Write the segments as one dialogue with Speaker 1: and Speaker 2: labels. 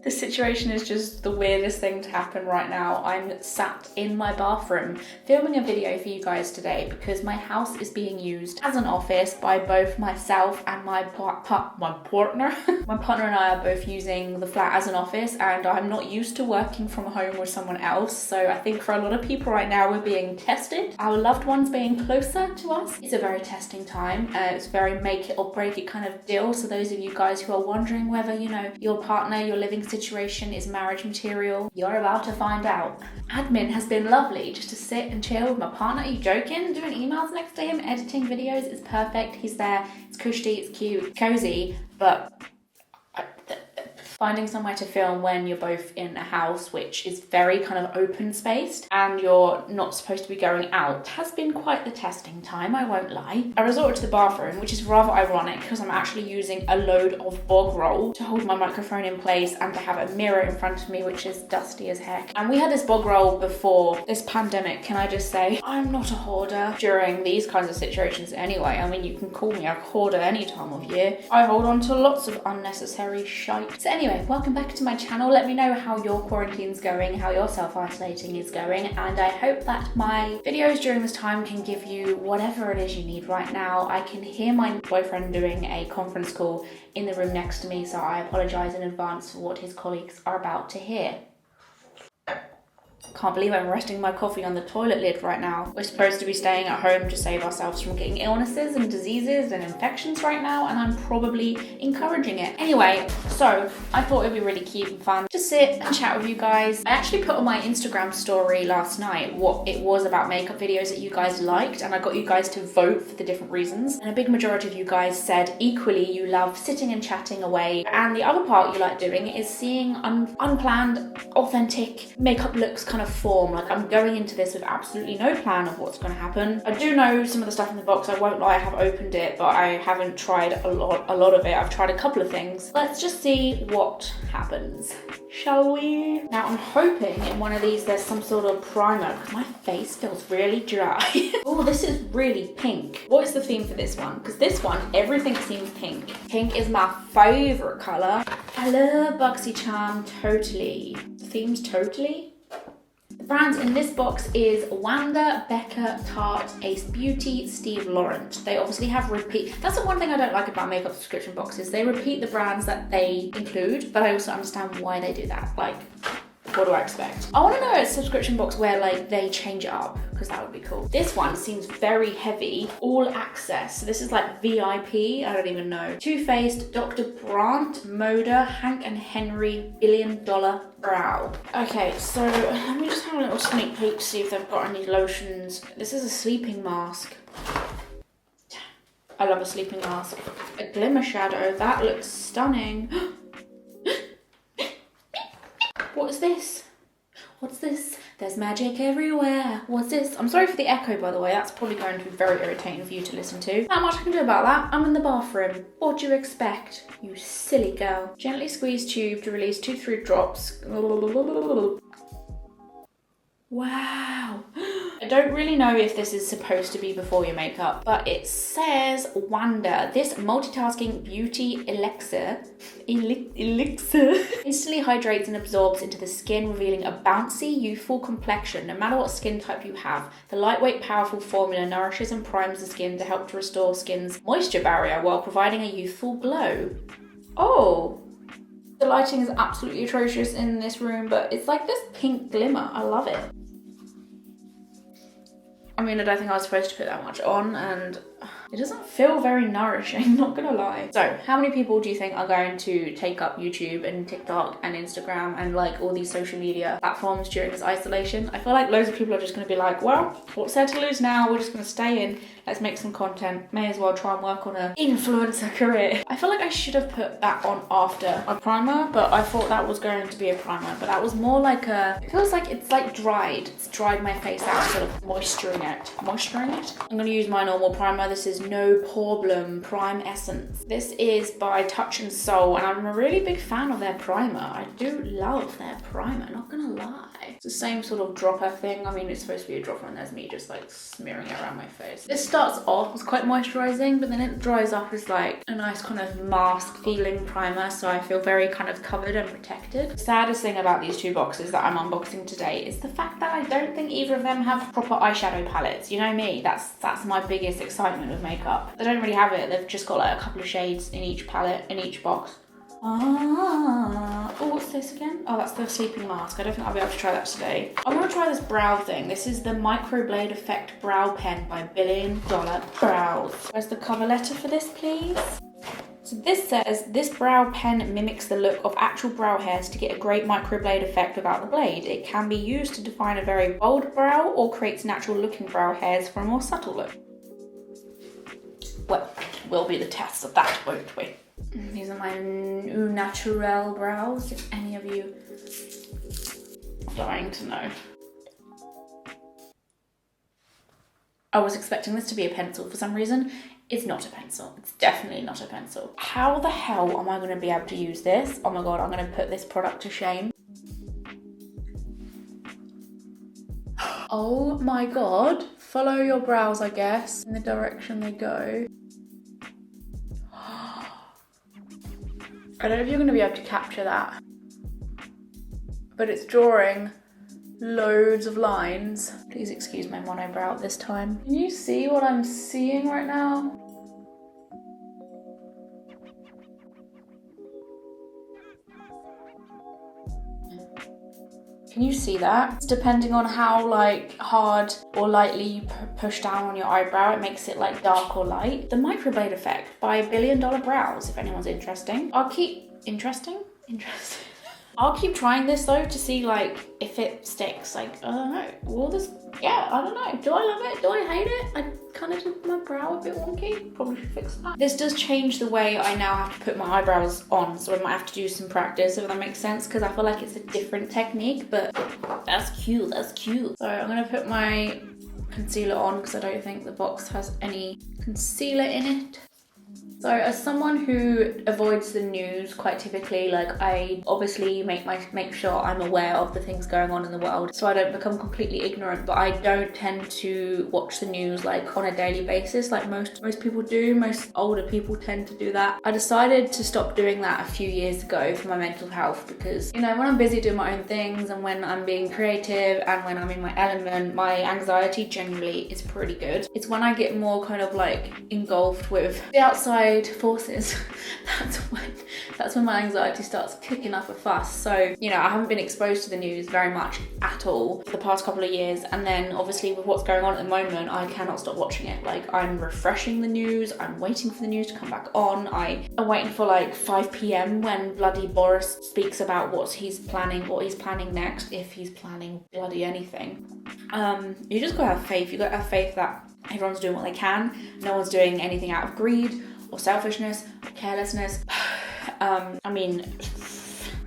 Speaker 1: The situation is just the weirdest thing to happen right now. I'm sat in my bathroom filming a video for you guys today because my house is being used as an office by both myself and my partner. My partner and I are both using the flat as an office, and I'm not used to working from home with someone else. So I think for a lot of people right now, we're being tested. Our loved ones being closer to us. It's a very testing time. It's very make it or break it kind of deal. So those of you guys who are wondering whether, you know, your partner, your living situation is marriage material, you're about to find out. Admin has been lovely, just to sit and chill with my partner. Are you joking? Doing emails next to him, editing videos is perfect. He's there, it's cushy, it's cute, it's cozy, but finding somewhere to film when you're both in a house which is very kind of open spaced and you're not supposed to be going out has been quite the testing time, I won't lie. I resorted to the bathroom, which is rather ironic because I'm actually using a load of bog roll to hold my microphone in place and to have a mirror in front of me, which is dusty as heck. And we had this bog roll before this pandemic. Can I just say, I'm not a hoarder during these kinds of situations anyway. I mean, you can call me a hoarder any time of year. I hold on to lots of unnecessary shite. So anyway, welcome back to my channel. Let me know how your quarantine's going, how your self-isolating is going, and I hope that my videos during this time can give you whatever it is you need right now. I can hear my boyfriend doing a conference call in the room next to me, so I apologise in advance for what his colleagues are about to hear. Can't believe I'm resting my coffee on the toilet lid right now. We're supposed to be staying at home to save ourselves from getting illnesses and diseases and infections right now, and I'm probably encouraging it. Anyway, so I thought it'd be really cute and fun to sit and chat with you guys. I actually put on my Instagram story last night what it was about makeup videos that you guys liked, and I got you guys to vote for the different reasons. And a big majority of you guys said equally you love sitting and chatting away, and the other part you like doing is seeing unplanned, authentic makeup looks kind of form. Like, I'm going into this with absolutely no plan of what's going to happen. I do know some of the stuff in the box, I won't lie, I have opened it, but I haven't tried a lot of it. I've tried a couple of things. Let's just see what happens, shall we? Now I'm hoping in one of these there's some sort of primer because my face feels really dry. Oh, this is really pink. What is the theme for this one? Because this one, everything seems pink. Pink is my favorite color. I love BoxyCharm totally. Themes totally. The brands in this box is Wanda, Becca, Tarte, Ace Beauty, Steve Laurent. They obviously have repeat. That's the one thing I don't like about makeup subscription boxes. They repeat the brands that they include, but I also understand why they do that. Like, what do I expect? I want to know a subscription box where like they change it up, because that would be cool. This one seems very heavy, all access. So this is like VIP, I don't even know. Too Faced, Dr. Brandt, Moda, Hank and Henry, $1 Billion Brow. Okay, so let me just have a little sneak peek to see if they've got any lotions. This is a sleeping mask. I love a sleeping mask. A glimmer shadow, that looks stunning. What is this? What's this? There's magic everywhere. What's this? I'm sorry for the echo, by the way. That's probably going to be very irritating for you to listen to. Not much I can do about that. I'm in the bathroom. What do you expect, you silly girl? Gently squeeze tube to release 2-3 drops. Wow. I don't really know if this is supposed to be before your makeup, but it says Wanda. This multitasking beauty elixir instantly hydrates and absorbs into the skin, revealing a bouncy, youthful complexion no matter what skin type you have. The lightweight, powerful formula nourishes and primes the skin to help to restore skin's moisture barrier while providing a youthful glow. Oh, the lighting is absolutely atrocious in this room, but it's like this pink glimmer. I love it. I mean, I don't think I was supposed to put that much on, and it doesn't feel very nourishing, not gonna lie. So, how many people do you think are going to take up YouTube and TikTok and Instagram and like all these social media platforms during this isolation? I feel like loads of people are just gonna be like, well, what's there to lose now? We're just gonna stay in, let's make some content. May as well try and work on an influencer career. I feel like I should have put that on after my primer, but I thought that was going to be a primer, but that was more like a, it feels like it's like dried. It's dried my face out, sort of moisturing it. I'm gonna use my normal primer. This is is No Problem Prime Essence. This is by Touch and Soul, and I'm a really big fan of their primer. I do love their primer, not gonna lie. It's the same sort of dropper thing. I mean, it's supposed to be a dropper, and there's me just like smearing it around my face. This starts off as quite moisturizing, but then it dries up as like a nice kind of mask feeling primer, so I feel very kind of covered and protected. The saddest thing about these two boxes that I'm unboxing today is the fact that I don't think either of them have proper eyeshadow palettes. You know me, that's my biggest excitement with makeup. They don't really have it. They've just got like a couple of shades in each palette, in each box. Oh, what's this again? Oh, that's the sleeping mask. I don't think I'll be able to try that today. I want to try this brow thing. This is the Microblade Effect Brow Pen by $1 Billion Brows. Where's the cover letter for this, please? So this says, this brow pen mimics the look of actual brow hairs to get a great microblade effect without the blade. It can be used to define a very bold brow or creates natural looking brow hairs for a more subtle look. Well, we'll be the test of that, won't we? These are my au naturel brows, if any of you are dying to know. I was expecting this to be a pencil for some reason. It's not a pencil. It's definitely not a pencil. How the hell am I going to be able to use this? Oh my god, I'm going to put this product to shame. Oh my god. Follow your brows, I guess, in the direction they go. I don't know if you're going to be able to capture that, but it's drawing loads of lines. Please excuse my monobrow this time. Can you see what I'm seeing right now? Can you see that? It's depending on how like hard or lightly you push down on your eyebrow, it makes it like dark or light. The Microblade Effect by $1 Billion Brows, if anyone's interesting. I'll keep I'll keep trying this though to see like if it sticks. Like, I don't know. Will this, yeah, I don't know. Do I love it? Do I hate it? I kind of did my brow a bit wonky. Probably should fix that. This does change the way I now have to put my eyebrows on, so I might have to do some practice, if that makes sense, because I feel like it's a different technique, but that's cute, that's cute. So I'm gonna put my concealer on because I don't think the box has any concealer in it. So as someone who avoids the news quite typically, like I obviously make sure I'm aware of the things going on in the world so I don't become completely ignorant, but I don't tend to watch the news like on a daily basis like most people do. Most older people tend to do that. I decided to stop doing that a few years ago for my mental health because, you know, when I'm busy doing my own things and when I'm being creative and when I'm in my element, my anxiety generally is pretty good. It's when I get more kind of like engulfed with the outside forces that's when my anxiety starts kicking up a fuss. So, you know, I haven't been exposed to the news very much at all for the past couple of years, and then obviously with what's going on at the moment I cannot stop watching it. Like, I'm refreshing the news, I'm waiting for the news to come back on, I'm waiting for like 5 p.m. when bloody Boris speaks about what he's planning next, if he's planning bloody anything. You just gotta have faith. You gotta have faith that everyone's doing what they can, no one's doing anything out of greed or selfishness or carelessness. I mean,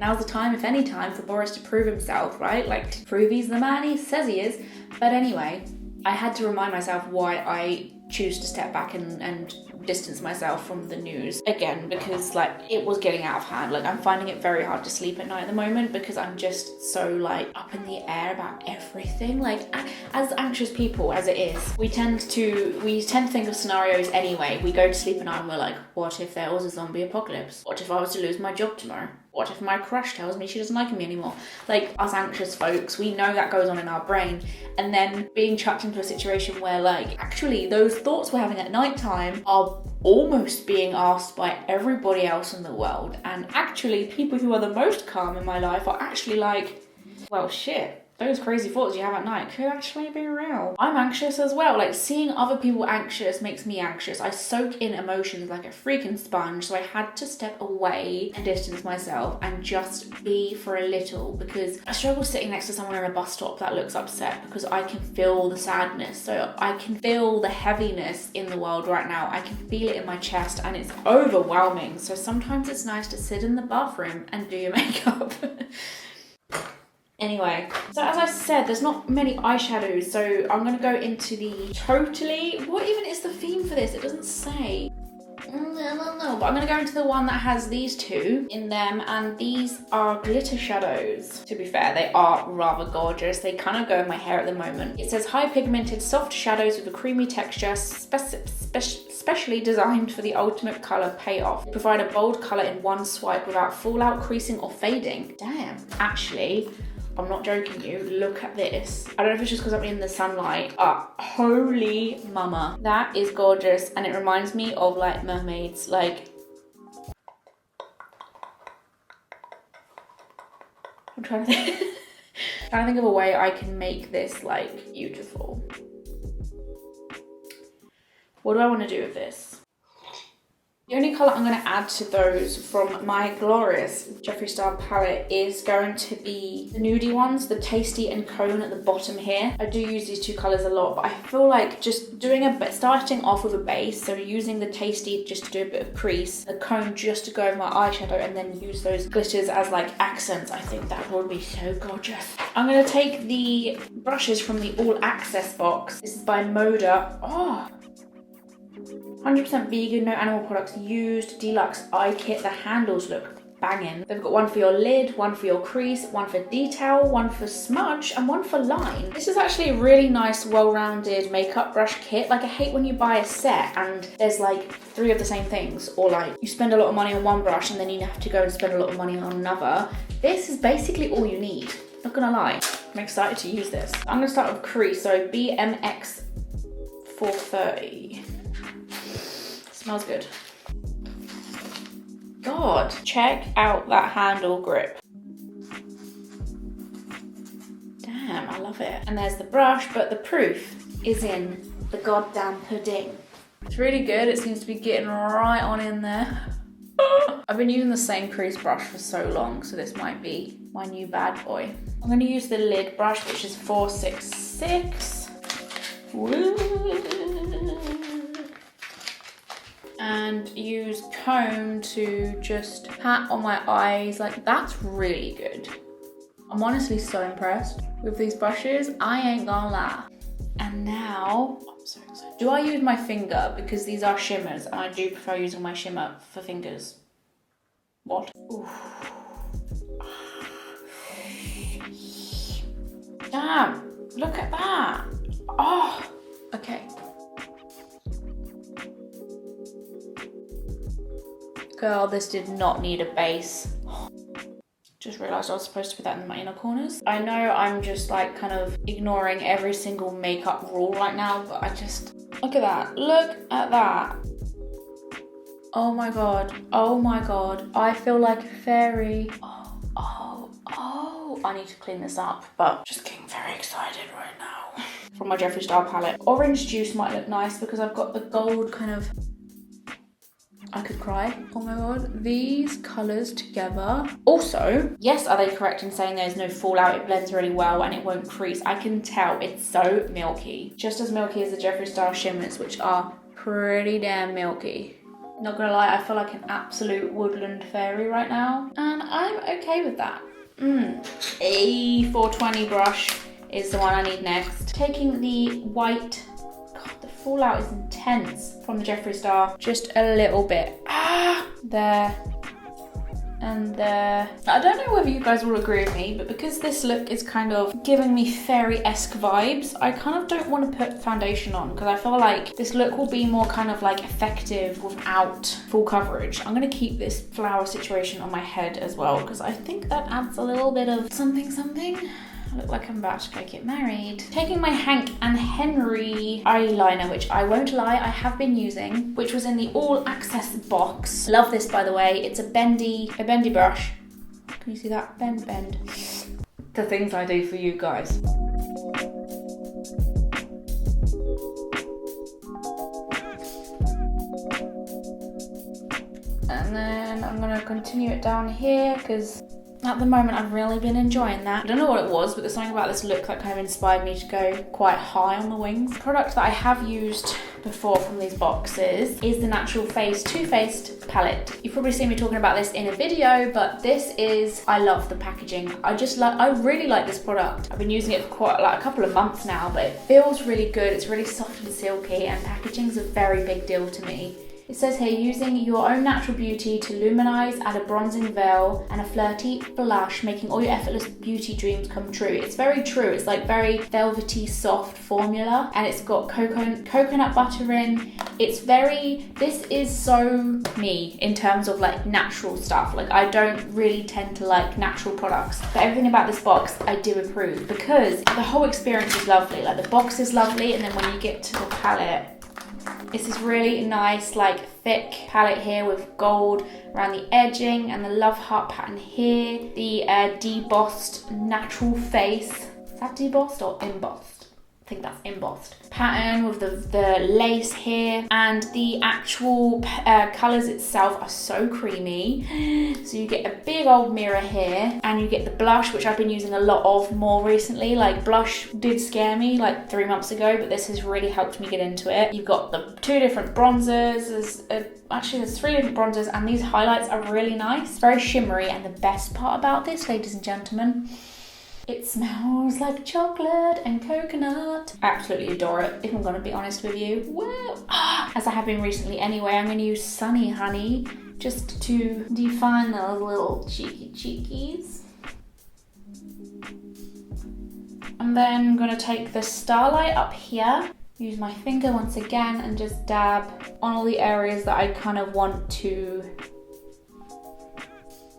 Speaker 1: now's the time, if any time, for Boris to prove himself, right? Like, to prove he's the man he says he is. But anyway, I had to remind myself why I choose to step back and distance myself from the news again, because like it was getting out of hand. Like, I'm finding it very hard to sleep at night at the moment because I'm just so like up in the air about everything. Like, as anxious people as it is, we tend to think of scenarios anyway. We go to sleep at night and we're like, what if there was a zombie apocalypse? What if I was to lose my job tomorrow? What if my crush tells me she doesn't like me anymore? Like, us anxious folks, we know that goes on in our brain. And then being chucked into a situation where like actually those thoughts we're having at night time are almost being asked by everybody else in the world. And actually people who are the most calm in my life are actually like, well, shit, those crazy thoughts you have at night could actually be real. I'm anxious as well. Like, seeing other people anxious makes me anxious. I soak in emotions like a freaking sponge, so I had to step away and distance myself and just be for a little, because I struggle sitting next to someone on a bus stop that looks upset because I can feel the sadness. So I can feel the heaviness in the world right now. I can feel it in my chest and it's overwhelming. So sometimes it's nice to sit in the bathroom and do your makeup. Anyway, so as I said, there's not many eyeshadows, so I'm gonna go into the what even is the theme for this? It doesn't say. I don't know, but I'm gonna go into the one that has these two in them, and these are glitter shadows. To be fair, they are rather gorgeous. They kind of go in my hair at the moment. It says high pigmented soft shadows with a creamy texture, specially designed for the ultimate color payoff. Provide a bold color in one swipe without fallout, creasing, or fading. Damn. Actually, I'm not joking you, look at this. I don't know if it's just because I'm in the sunlight. Holy mama. That is gorgeous, and it reminds me of like mermaids. Like, I'm trying to think, trying to think of a way I can make this like beautiful. What do I want to do with this? The only colour I'm going to add to those from my glorious Jeffree Star palette is going to be the nudie ones, the Tasty and Cone at the bottom here. I do use these two colours a lot, but I feel like just starting off with a base, so using the Tasty just to do a bit of crease, the Cone just to go over my eyeshadow, and then use those glitters as like accents. I think that would be so gorgeous. I'm going to take the brushes from the All Access box. This is by Moda. 100% vegan, no animal products used, deluxe eye kit. The handles look banging. They've got one for your lid, one for your crease, one for detail, one for smudge, and one for line. This is actually a really nice, well-rounded makeup brush kit. Like, I hate when you buy a set and there's like 3 of the same things, or like you spend a lot of money on one brush and then you have to go and spend a lot of money on another. This is basically all you need. Not gonna lie, I'm excited to use this. I'm gonna start with crease, so BMX 430. Smells good. God, check out that handle grip. Damn, I love it. And there's the brush, but the proof is in the goddamn pudding. It's really good. It seems to be getting right on in there. I've been using the same crease brush for so long, so this might be my new bad boy. I'm going to use the lid brush, which is 466. And use Cone to just pat on my eyes. Like, that's really good. I'm honestly so impressed with these brushes. I ain't gonna lie. And now, I'm so excited. Do I use my finger? Because these are shimmers, and I do prefer using my shimmer for fingers. What? Oof. Damn, look at that. Oh, okay. Girl, this did not need a base. Just realised I was supposed to put that in my inner corners. I know I'm just like kind of ignoring every single makeup rule right now, but I just, look at that. Look at that. Oh my God. Oh my God. I feel like a fairy. Oh. I need to clean this up, but just getting very excited right now. From my Jeffree Star palette. Orange juice might look nice because I've got the gold kind of, I could cry. Oh my God, these colours together. Also, yes, are they correct in saying there's no fallout? It blends really well and it won't crease. I can tell it's so milky. Just as milky as the Jeffree Star shimmers, which are pretty damn milky. Not gonna lie, I feel like an absolute woodland fairy right now. And I'm okay with that. A 420 brush is the one I need next. Taking the white, God, the fallout is intense from the Jeffree Star. Just a little bit. There. And there. I don't know whether you guys will agree with me, but because this look is kind of giving me fairy-esque vibes, I kind of don't want to put foundation on because I feel like this look will be more kind of like effective without full coverage. I'm going to keep this flower situation on my head as well because I think that adds a little bit of something. I look like I'm about to go get married. Taking my Hank and Henry eyeliner, which I won't lie, I have been using, which was in the All Access box. Love this, by the way. It's a bendy brush. Can you see that? Bend. The things I do for you guys. And then I'm gonna continue it down here because At the moment, I've really been enjoying that. I don't know what it was, but there's something about this look that kind of inspired me to go quite high on the wings. The product that I have used before from these boxes is the Natural Face Too Faced palette. You've probably seen me talking about this in a video, but this is, I love the packaging. I really like this product. I've been using it for quite like a couple of months now, but it feels really good. It's really soft and silky, and packaging is a very big deal to me. It says here, using your own natural beauty to luminize, add a bronzing veil and a flirty blush, making all your effortless beauty dreams come true. It's very true. It's like very velvety, soft formula, and it's got coconut butter in. This is so me in terms of like natural stuff. Like, I don't really tend to like natural products, but everything about this box I do approve, because the whole experience is lovely. Like, the box is lovely, and then when you get to the palette, it's this really nice, like, thick palette here with gold around the edging and the love heart pattern here. The debossed Natural Face. Is that debossed or embossed? I think that's embossed. Pattern with the lace here, and the actual colours itself are so creamy. So you get a big old mirror here, and you get the blush, which I've been using a lot of more recently. Like, blush did scare me like 3 months ago, but this has really helped me get into it. You've got the 2 different bronzers. There's 3 different bronzers, and these highlights are really nice, very shimmery. And the best part about this, ladies and gentlemen, it smells like chocolate and coconut. I absolutely adore it, if I'm going to be honest with you. Whoa. As I have been recently anyway, I'm going to use Sunny Honey just to define those little cheeky cheekies. And then I'm going to take the Starlight up here, use my finger once again, and just dab on all the areas that I kind of want to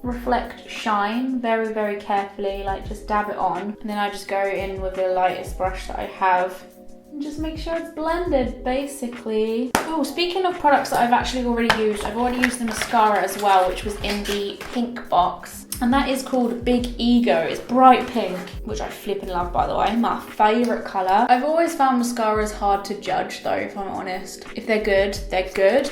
Speaker 1: reflect shine very, very carefully. Like, just dab it on, and then I just go in with the lightest brush that I have and just make sure it's blended, basically. Oh, speaking of products that I've actually already used, I've already used the mascara as well, which was in the pink box, and that is called Big Ego. It's bright pink, which I flipping love, by the way, my favourite colour. I've always found mascaras hard to judge though, if I'm honest. If they're good,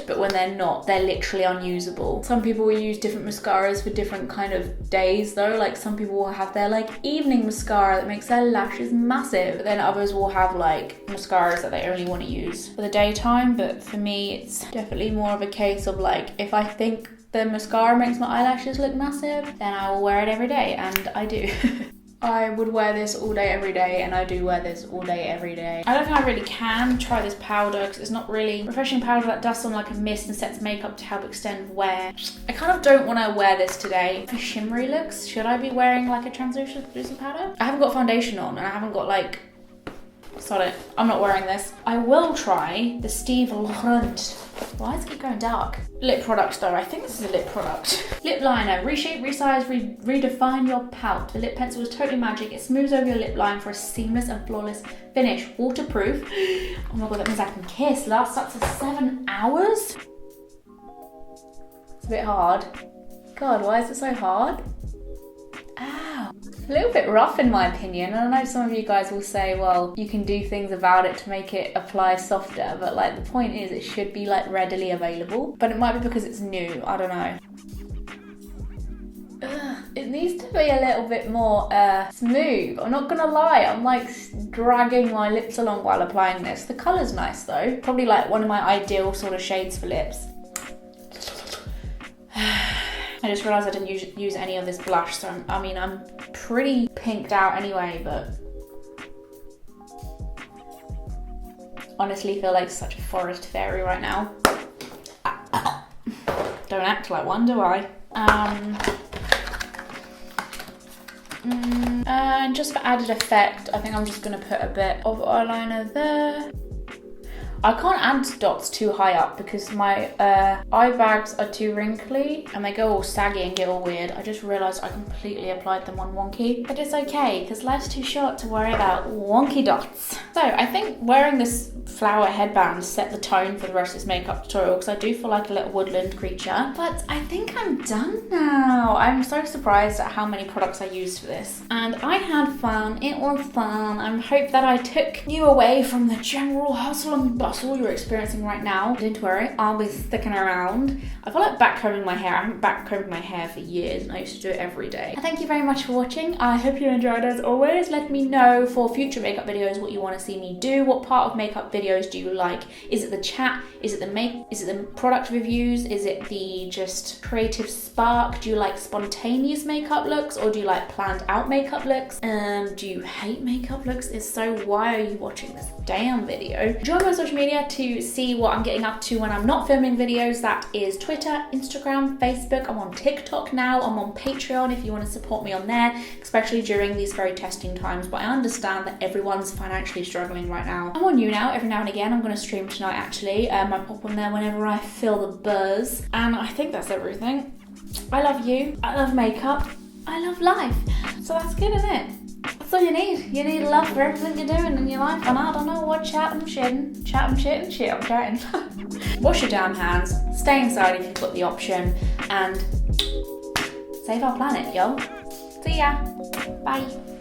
Speaker 1: but when they're not, they're literally unusable. Some people will use different mascaras for different kind of days though. Like, some people will have their like evening mascara that makes their lashes massive, but then others will have like mascaras that they only want to use for the daytime. But for me, it's definitely more of a case of like, if I think the mascara makes my eyelashes look massive, then I will wear it every day, and I do. I would wear this all day every day, and I do wear this all day every day. I don't think I really can try this powder because it's not really refreshing powder that dusts on like a mist and sets makeup to help extend wear. I kind of don't want to wear this today. For shimmery looks, should I be wearing like a translucent powder? I haven't got foundation on, and I haven't got like... Sod it, I'm not wearing this. I will try the Steve Laurent. Why does it keep going dark? Lip product though, I think this is a lip product. Lip liner, reshape, resize, redefine your pout. The lip pencil is totally magic. It smooths over your lip line for a seamless and flawless finish. Waterproof. Oh my god, that means I can kiss. Lasts up to 7 hours? It's a bit hard. God, why is it so hard? Ow. A little bit rough in my opinion. And I know some of you guys will say, well, you can do things about it to make it apply softer, but like, the point is it should be like readily available. But it might be because it's new, I don't know. It needs to be a little bit more smooth. I'm not gonna lie, I'm like dragging my lips along while applying this. The colour's nice though. Probably like one of my ideal sort of shades for lips. I just realised I didn't use any of this blush, so I'm pretty pinked out anyway, but honestly feel like such a forest fairy right now. Don't act like one, do I? And just for added effect, I think I'm just going to put a bit of eyeliner there. I can't add dots too high up because my eye bags are too wrinkly and they go all saggy and get all weird. I just realised I completely applied them on wonky, but it's okay because life's too short to worry about wonky dots. So I think wearing this flower headband set the tone for the rest of this makeup tutorial because I do feel like a little woodland creature. But I think I'm done now. I'm so surprised at how many products I used for this. And I had fun. It was fun. I hope that I took you away from the general hustle and bustle that's all you're experiencing right now, don't worry, I'll be sticking around. I feel like backcombing my hair. I haven't backcombed my hair for years and I used to do it every day. And thank you very much for watching. I hope you enjoyed as always. Let me know for future makeup videos what you want to see me do. What part of makeup videos do you like? Is it the chat? Is it the product reviews? Is it the just creative spark? Do you like spontaneous makeup looks or do you like planned out makeup looks? Do you hate makeup looks? If so, why are you watching this damn video? Join my social media to see what I'm getting up to when I'm not filming videos. That is Twitter, Instagram, Facebook. I'm on TikTok now. I'm on Patreon if you want to support me on there, especially during these very testing times. But I understand that everyone's financially struggling right now. I'm on now every now and again. I'm going to stream tonight actually. I pop on there whenever I feel the buzz. And I think that's everything. I love you. I love makeup. I love life. So that's good, isn't it? That's all you need. You need love for everything you're doing in your life. And I don't know what chatting. Wash your damn hands. Stay inside if you've got the option. And save our planet, yo. See ya. Bye.